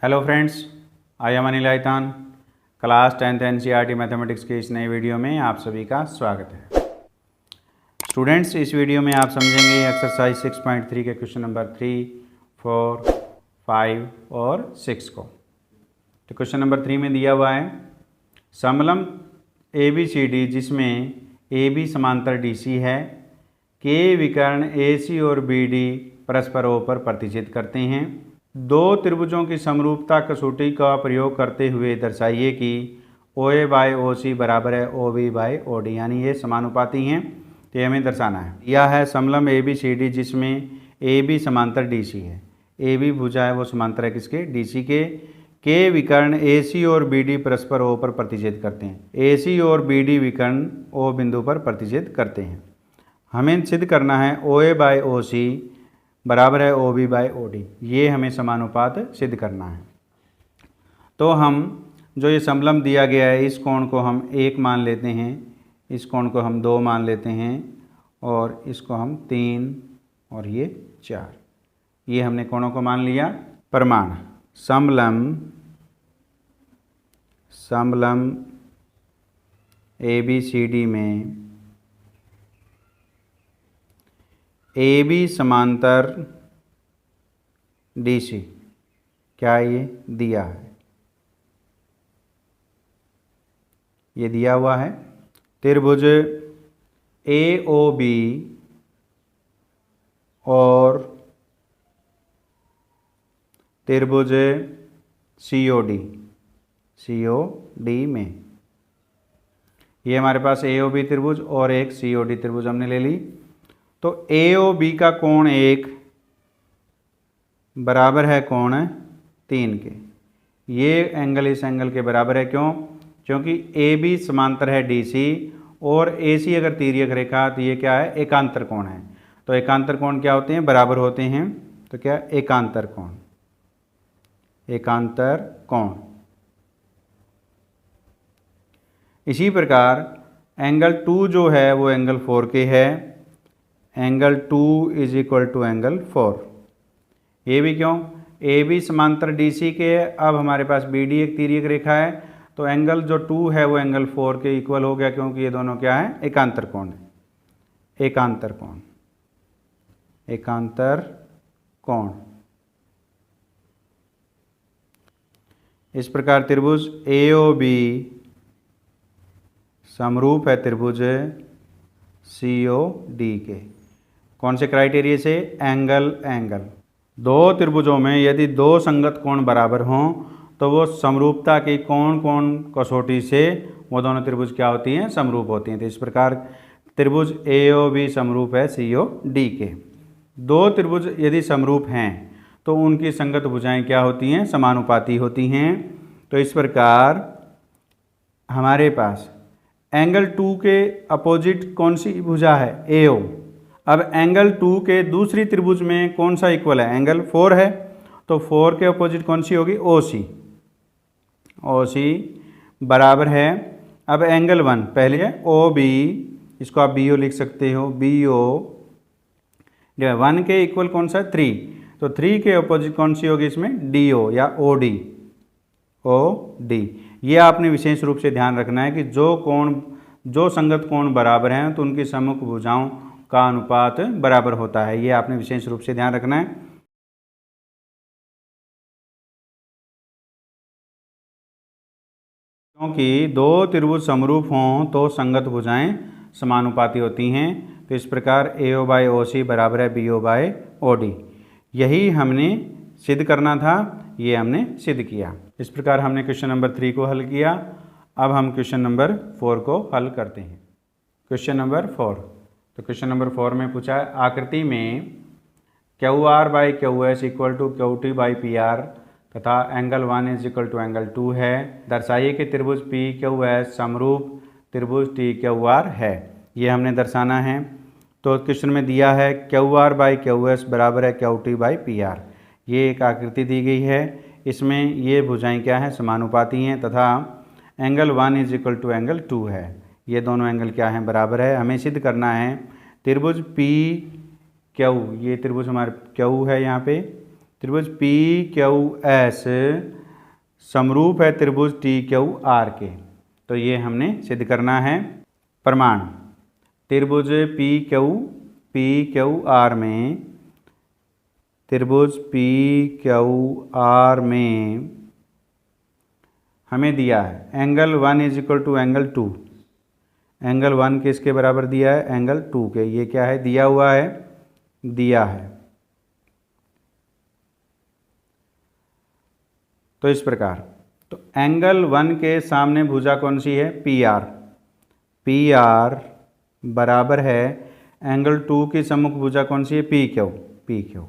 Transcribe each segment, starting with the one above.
Hello friends, I am Anil Ayatan. Class 10th NCERT mathematics के इस नए वीडियो में आप सभी का स्वागत है। स्टूडेंट्स, इस वीडियो में आप समझेंगे एक्सरसाइज 6.3 के क्वेश्चन नंबर 3, 4, 5 और 6 को। तो क्वेश्चन नंबर 3 में दिया हुआ है समलंब ABCD जिसमें AB समांतर DC है, के विकर्ण AC और BD परस्पर O पर प्रतिच्छेद करते हैं। दो त्रिभुजों की समरूपता कसौटी का प्रयोग करते हुए दर्शाइए कि OA बाय OC बराबर है OB बाय OD, यानी ये समानुपाती हैं। तो ये हमें दर्शाना है। यह है समलंब ABCD जिसमें AB समांतर DC है। AB भुजा है वो समांतर है किसके? DC के विकर्ण AC और BD परस्पर O पर प्रतिच्छेद करते हैं। AC और BD विकर्ण O बिंदु पर प्रतिच्छेद करते हैं। हमें सिद्ध करना है OA बाय OC बराबर है OB बाय OD, ये हमें समानुपात सिद्ध करना है। तो हम जो ये समलंब दिया गया है इस कोण को हम 1 मान लेते हैं, इस कोण को हम 2 मान लेते हैं और इसको हम 3 और ये 4, ये हमने कोणों को मान लिया। प्रमाण समलंब ABCD में AB समांतर DC, क्या ये दिया है? ये दिया हुआ है त्रिभुज AOB और त्रिभुज COD में, ये हमारे पास AOB त्रिभुज और एक COD त्रिभुज हमने ले ली। तो AOB का कोण 1 बराबर है कोण 3 के। ये एंगल इस एंगल के बराबर है, क्यों? क्योंकि AB समांतर है DC और AC अगर तिर्यक रेखा, तो ये क्या है? एकांतर कोण है। तो एकांतर कोण क्या होते हैं? बराबर होते हैं। तो क्या? एकांतर कोण। इसी प्रकार एंगल 2 जो है वो एंगल 4K है। Angle 2 is equal to angle 4। ये भी क्यों? AB समांतर DC के है। अब हमारे पास BD एक तिर्यक रेखा है, तो एंगल जो 2 है वो एंगल 4 के इक्वल हो गया, क्योंकि ये दोनों क्या है? एकांतर कोण है। एकांतर कोण। इस प्रकार त्रिभुज AOB समरूप है त्रिभुज COD के। कौन से क्राइटेरिया से? एंगल। दो त्रिभुजों में यदि दो संगत कोण बराबर हों तो वो समरूपता की कोण कसौटी से वो दोनों त्रिभुज क्या होती हैं? समरूप होती हैं। तो इस प्रकार त्रिभुज AOB समरूप है COD के। दो त्रिभुज यदि समरूप हैं तो उनकी संगत भुजाएं क्या होती हैं? समानुपाती होती हैं। तो इस प्रकार हमारे पास एंगल 2 के अपोजिट कौन सी भुजा है? AO। अब एंगल 2 के दूसरी त्रिभुज में कौन सा इक्वल है? एंगल 4 है, तो 4 के अपोजिट कौन सी होगी? OC बराबर है। अब एंगल 1 पहले है OB, इसको आप BO लिख सकते हो। BO 1 के इक्वल कौन सा? 3, तो 3 के अपोजिट कौन सी होगी इसमें? DO या OD। ये आपने विशेष रूप से ध्यान रखना है कि जो संगत कोण बराबर हैं तो उनकी सम्मुख भुजाओं का अनुपात बराबर होता है। ये आपने विशेष रूप से ध्यान रखना है। क्योंकि दो त्रिभुज समरूप हों तो संगत भुजाएं समानुपाती होती हैं। तो इस प्रकार AO बाय OC बराबर है BO बाय OD। यही हमने सिद्ध करना था, ये हमने सिद्ध किया। इस प्रकार हमने क्वेश्चन नंबर 3 को हल किया। अब हम क्वेश्चन नंबर 4 को हल करते हैं। Question number 4। तो क्वेश्चन नंबर 4 में पूछा है आकृति में QR by QS equal to QT by PR तथा angle 1 is equal to angle 2 है। दर्शाइए कि त्रिभुज PQS समरूप त्रिभुज TQR है। ये हमने दर्शाना है। तो क्वेश्चन में दिया है QR बाई QS बराबर है QT बाई PR। ये एक आकृति दी गई है, इसमें ये भुजाएं क्या हैं? समानुपाती हैं तथा angle 1 is equal to angle 2 है। ये दोनों एंगल क्या हैं? बराबर है। हमें सिद्ध करना है त्रिभुज PQ, ये त्रिभुज हमारे Q है यहाँ पे, त्रिभुज पी क्यू एस समरूप है त्रिभुज टी क्यू आर के। तो ये हमने सिद्ध करना है। प्रमाण, त्रिभुज पी क्यू आर में, त्रिभुज पी क्यू आर में हमें दिया है angle 1 is equal to angle 2। Angle 1 किसके बराबर दिया है? एंगल 2 के। ये क्या है? दिया हुआ है, दिया है। तो इस प्रकार, तो एंगल 1 के सामने भुजा कौन सी है? P R. पी आर बराबर है एंगल 2 की सम्मुख भुजा कौन सी है? P Q. पी क्यू,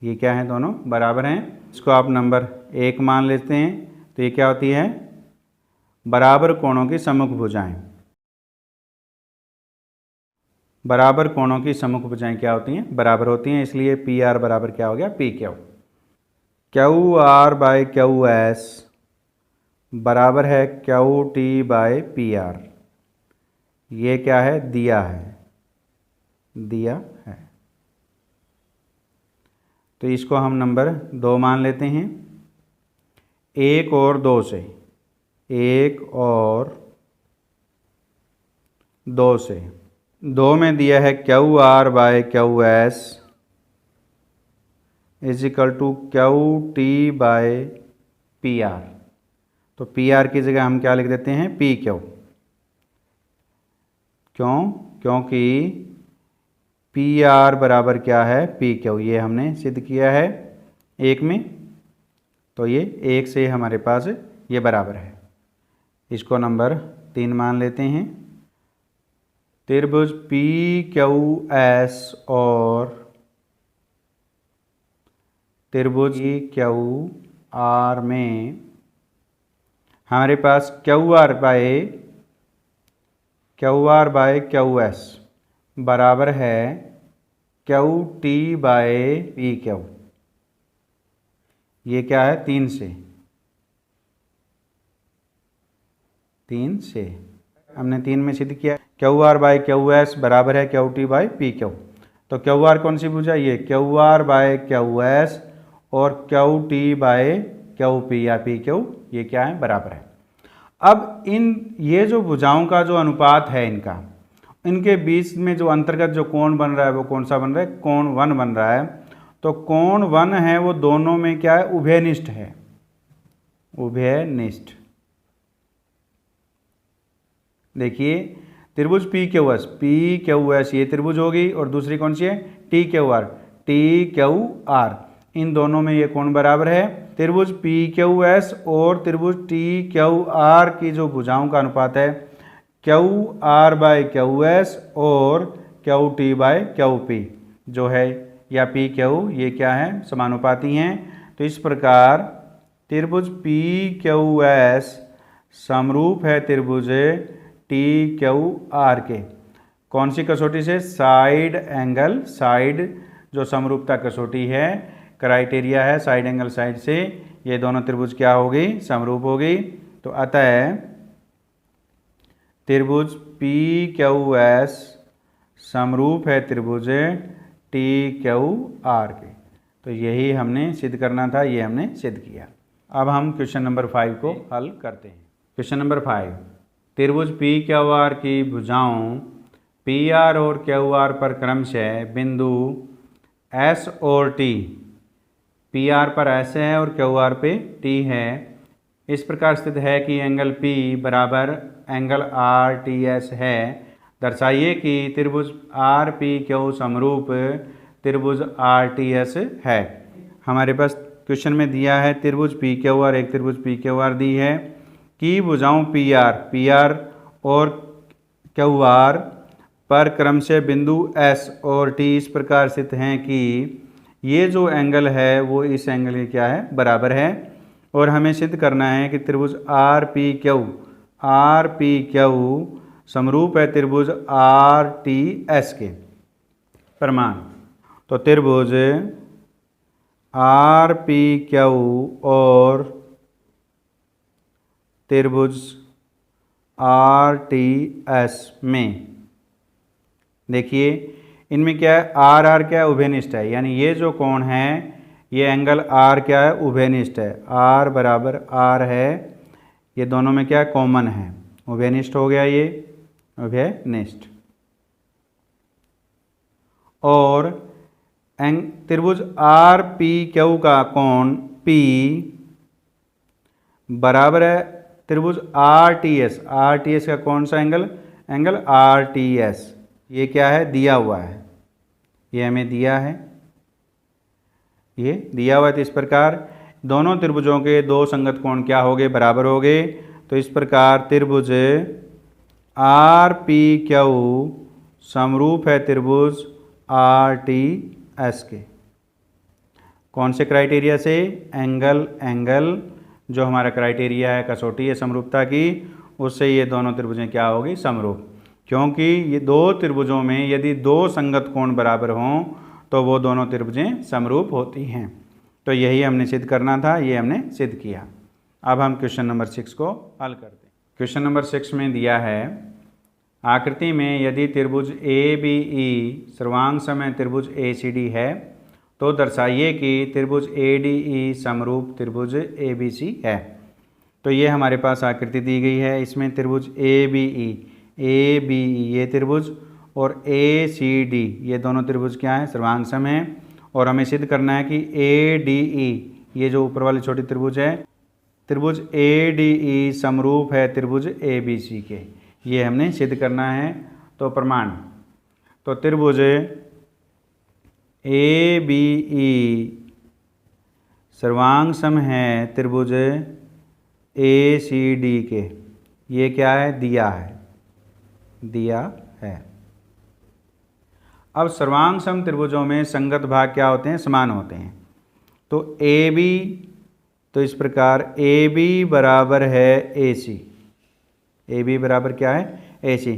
ये क्या है? दोनों बराबर हैं। इसको आप नंबर 1 मान लेते हैं। तो ये क्या होती है? बराबर कोणों की सम्मुख भुजाएं। बराबर कोणों की सम्मुख भुजाएं क्या होती हैं? बराबर होती हैं। इसलिए पी आर बराबर क्या हो गया? P Q. Q R by Q S बराबर है Q T by P R. ये क्या है? दिया है, दिया है। तो इसको हम नंबर 2 मान लेते हैं। 1 और 2 से, 1 और 2 से, 2 में दिया है Q R by Q S is equal to Q T by P R. तो पी आर की जगह हम क्या लिख देते हैं? P Q. क्यों? क्योंकि पी आर बराबर क्या है? P Q. ये हमने सिद्ध किया है 1 में। तो ये 1 से हमारे पास ये बराबर है। इसको नंबर 3 मान लेते हैं। त्रिभुज पी क्यू एस और त्रिभुज क्यू आर में हमारे पास Q R by Q S बराबर है Q T by P Q. ये क्या है? 3 से, 3 से हमने 3 में सिद्ध किया। Q R by Q S बराबर है Q T by P Q. तो क्यू आर कौन सी भुजा? ये Q R by Q S और Q T by Q P या पी क्यू, ये क्या है? बराबर है। अब ये जो भुजाओं का जो अनुपात है इनके बीच में जो अंतर्गत जो कोण बन रहा है वो कौन सा बन रहा है? कोण 1 बन रहा है। तो कोण 1 है वो दोनों में क्या है? उभयनिष्ठ है, उभयनिष्ठ। देखिए त्रिभुज पी क्यू एस ये त्रिभुज होगी और दूसरी कौन सी है? T Q R. इन दोनों में ये कोण बराबर है। त्रिभुज पी क्यू एस और त्रिभुज टी क्यू आर की जो भुजाओं का अनुपात है Q R by Q S और Q T by Q P जो है, या पी क्यू, ये क्या है? समानुपाती हैं। तो इस प्रकार त्रिभुज पी क्यू एस समरूप है त्रिभुज टी क्यू आर के। कौन सी कसौटी से? साइड एंगल, साइड जो समरूपता कसौटी है, क्राइटेरिया है साइड एंगल साइड से, ये दोनों त्रिभुज क्या होगी? समरूप होगी। तो अतः त्रिभुज पी क्यू एस समरूप है त्रिभुज टी क्यू आर के। तो यही हमने सिद्ध करना था, ये हमने सिद्ध किया। अब हम क्वेश्चन नंबर 5 को हल करते हैं। क्वेश्चन नंबर 5, त्रिभुज पी क्यू आर की भुजाओं पी आर और क्यू आर पर क्रमशः बिंदु एस और टी, पी आर पर एस है और क्यू आर पे टी है, इस प्रकार स्थित है कि एंगल P बराबर एंगल आर टी एस है। दर्शाइए कि त्रिभुज आर पी क्यू समरूप त्रिभुज आर टी एस है। हमारे पास क्वेश्चन में दिया है त्रिभुज पी क्यू आर, एक त्रिभुज पी क्यू आर दी है कि भुजाओं पी आर और क्यू आर पर क्रम से बिंदु एस और टी इस प्रकार स्थित हैं कि ये जो एंगल है वो इस एंगल के क्या है? बराबर है। और हमें सिद्ध करना है कि त्रिभुज आर पी क्यू समरूप है त्रिभुज आर टी एस के। प्रमाण, तो त्रिभुज आर पी क्यू और त्रिभुज आर टी एस में देखिए इनमें क्या है? आर क्या है? उभयनिष्ठ है। यानी ये जो कोण है ये एंगल आर क्या है, उभयनिष्ठ है, आर बराबर आर है, ये दोनों में क्या कॉमन है, उभयनिष्ठ हो गया ये, उभयनिष्ठ। और त्रिभुज आर पी क्यू का कोण P बराबर है त्रिभुज आर टी एस का कौन सा angle, angle R T S. ये क्या है, दिया हुआ है, ये हमें दिया है, ये दिया हुआ है। तो इस प्रकार दोनों त्रिभुजों के दो संगत कोण क्या हो गए, बराबर हो गए। तो इस प्रकार त्रिभुज आर पी क्यू समरूप है त्रिभुज आर टी एस के। कौन से क्राइटेरिया से, एंगल जो हमारा क्राइटेरिया है, कसौटी है समरूपता की, उससे ये दोनों त्रिभुजें क्या होगी, समरूप। क्योंकि ये दो त्रिभुजों में यदि दो संगत कोण बराबर हों तो वो दोनों त्रिभुजें समरूप होती हैं। तो यही हमने सिद्ध करना था, ये हमने सिद्ध किया। अब हम क्वेश्चन नंबर 6 को हल करते हैं। क्वेश्चन नंबर 6 में दिया है, आकृति में यदि त्रिभुज ए बी ई सर्वांग सम त्रिभुज ए सी डी है तो दर्शाइए कि त्रिभुज ए डी ई समरूप त्रिभुज ए बी सी है। तो ये हमारे पास आकृति दी गई है, इसमें त्रिभुज ए बी ई ये त्रिभुज और ए सी डी ये दोनों त्रिभुज क्या है, सर्वांग सम है। और हमें सिद्ध करना है कि ए डी ई ये जो ऊपर वाली छोटी त्रिभुज है, त्रिभुज ए डी ई समरूप है त्रिभुज ए बी सी के, ये हमने सिद्ध करना है। तो प्रमाण, तो त्रिभुज ए बी ई सर्वांग सम है त्रिभुज ए सी डी के, ये क्या है, दिया है। अब सर्वांग सम त्रिभुजों में संगत भाग क्या होते हैं, समान होते हैं। तो ए बी, तो इस प्रकार ए बी बराबर है ए सी, ए बी बराबर क्या है, ए सी।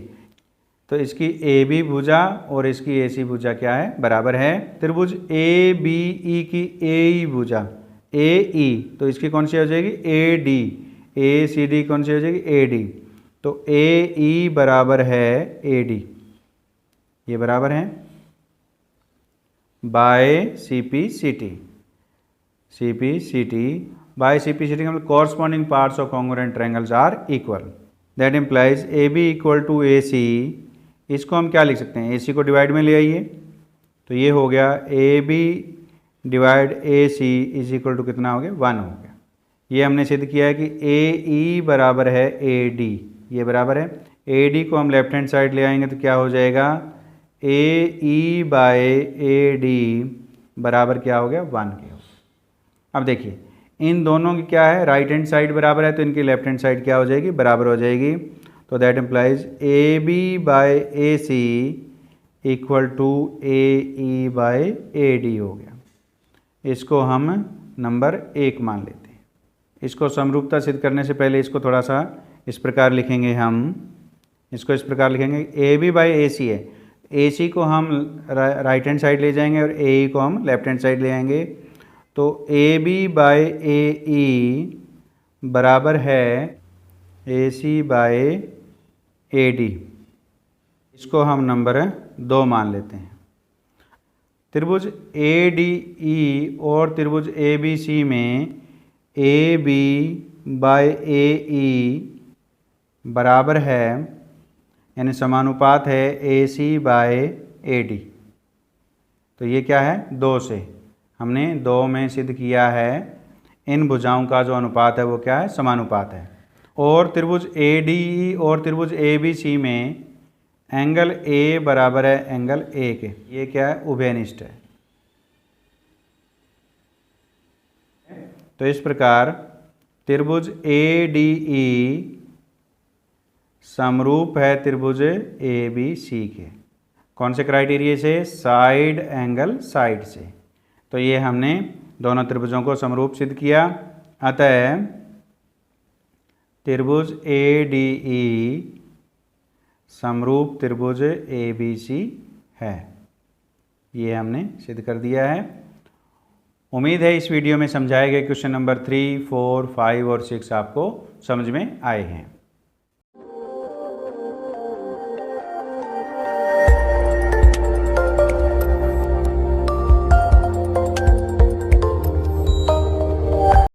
तो इसकी ए बी भुजा और इसकी ए सी भुजा क्या है, बराबर है। त्रिभुज ए बी ई की ए ई भुजा ए ई, तो इसकी कौन सी हो जाएगी, A D, A C D कौन सी हो जाएगी, ए डी। तो ए ई बराबर है ए डी, ये बराबर है by C P C T, C P C T by C P C T मतलब corresponding parts of congruent triangles are equal, that implies A B equal to A C. इसको हम क्या लिख सकते हैं, ए सी को डिवाइड में ले आइए, तो ये हो गया A B divide A C is equal to कितना हो गया, 1 हो गया। ये हमने सिद्ध किया है कि ए ई बराबर है ए डी, ये बराबर है। ए डी को हम लेफ्ट हैंड साइड ले आएंगे तो क्या हो जाएगा, ए ई बाय ए डी बराबर क्या हो गया, 1 के हो। अब देखिए इन दोनों की क्या है, राइट हैंड साइड बराबर है तो इनकी लेफ्ट हैंड साइड क्या हो जाएगी, बराबर हो जाएगी। तो that implies A B by A C equal to A E by A D हो गया। इसको हम नंबर 1 मान लेते हैं। इसको समरूपता सिद्ध करने से पहले इसको थोड़ा सा इस प्रकार लिखेंगे, हम इसको इस प्रकार लिखेंगे, ए बी बाई ए सी है, ए सी को हम राइट हैंड साइड ले जाएंगे और ए ई को हम लेफ्ट हैंड साइड ले आएंगे। तो ए बी बाय ए ई बराबर है ए सी बाय ए डी, इसको हम नंबर 2 मान लेते हैं। त्रिभुज ए डी ई और त्रिभुज ए बी सी में ए बी बाय ए ई बराबर है, यानी समानुपात है ए सी बाय ए डी। तो ये क्या है, 2 से, हमने 2 में सिद्ध किया है। इन भुजाओं का जो अनुपात है वो क्या है, समानुपात है। और त्रिभुज ए डी ई और त्रिभुज ए बी सी में एंगल ए बराबर है एंगल ए के, ये क्या है, उभयनिष्ठ है। तो इस प्रकार त्रिभुज ए डी ई समरूप है त्रिभुज ए बी सी के। कौन से क्राइटेरिया से, साइड एंगल साइड से। तो ये हमने दोनों त्रिभुजों को समरूप सिद्ध किया। अतः त्रिभुज ए डी ई समरूप त्रिभुज ए बी सी है, ये हमने सिद्ध कर दिया है। उम्मीद है इस वीडियो में समझाए गए क्वेश्चन नंबर 3, 4, 5 और 6 आपको समझ में आए हैं।